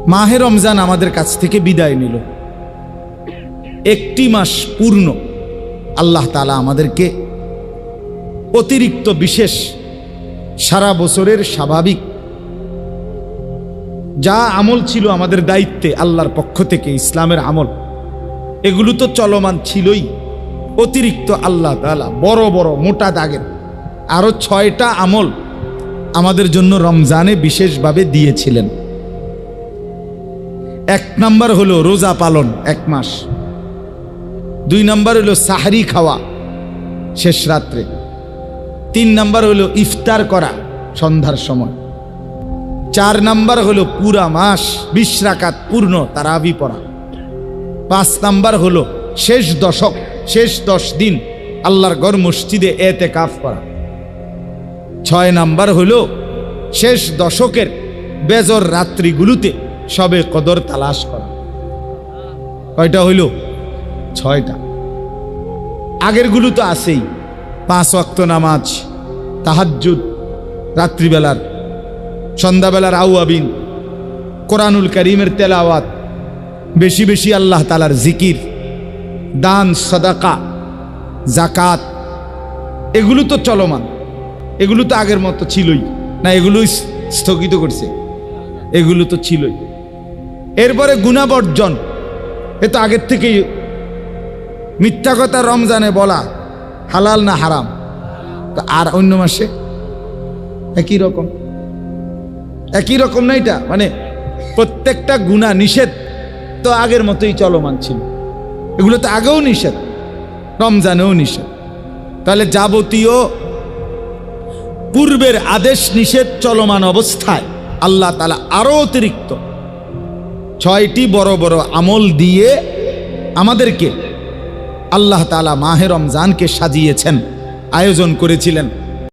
মাহে রমজান আমাদের কাছ থেকে বিদায় নিল। একটি মাস পূর্ণ আল্লাহ তাআলা আমাদেরকে অতিরিক্ত বিশেষ সারা বছরের স্বাভাবিক যা আমল ছিল আমাদের দায়িত্বে আল্লাহর পক্ষ থেকে, ইসলামের আমল, এগুলো তো চলমান ছিলই। অতিরিক্ত আল্লাহ তাআলা বড় বড় মোটা দাগের আরো 6টা আমল আমাদের জন্য রমজানে বিশেষভাবে দিয়েছিলেন। 1 নাম্বার হলো রোজা পালন 1 মাস। 2 নাম্বার হলো সাহরি খাওয়া শেষ রাত্রে। 3 নাম্বার হলো ইফতার করা সন্ধ্যার সময়। 4 নাম্বার হলো পুরা মাস 20 রাকাত পূর্ণ তারাবি পড়া। 5 নাম্বার হলো শেষ দশক, শেষ 10 দিন আল্লাহর ঘর মসজিদে এতেকাফ করা। 6 নাম্বার হলো শেষ দশকের বেজর রাত্রিগুলোতে সবে কদর তালাশ করা। কয়টা হইল? 6টা। আগেরগুলো তো আছেই, 5 ওয়াক্ত নামাজ, তাহাজ্জুদ, রাত্রিবেলার, সন্ধ্যাবেলার আউয়াবিন, কোরআনুল কারীমের তেলাওয়াত, বেশি বেশি আল্লাহ তাআলার জিকির, দান, সাদাকা, জাকাত, এগুলো তো চলমান। এগুলো তো আগের মতো ছিলই না, এগুলোই স্থগিত করছে? এগুলো তো ছিলই। এরপরে গুনাহ বর্জন, এ তো আগের থেকেই। মিথ্যা কথা রমজানে বলা হালাল না হারাম? আর অন্য মাসে একই রকম, একই রকম না? এটা মানে প্রত্যেকটা গুনাহ নিষেধ তো আগের মতোই চলমান ছিল। এগুলো তো আগেও নিষেধ, রমজানেও নিষেধ। তাহলে যাবতীয় পূর্বের আদেশ নিষেধ চলমান অবস্থায় আল্লাহ তাআলা আরো অতিরিক্ত 6টি বড় বড় আমল দিয়ে আমাদেরকে আল্লাহ তাআলা মাহে রমজানকে সাজিয়েছেন, আয়োজন করেছিলেন।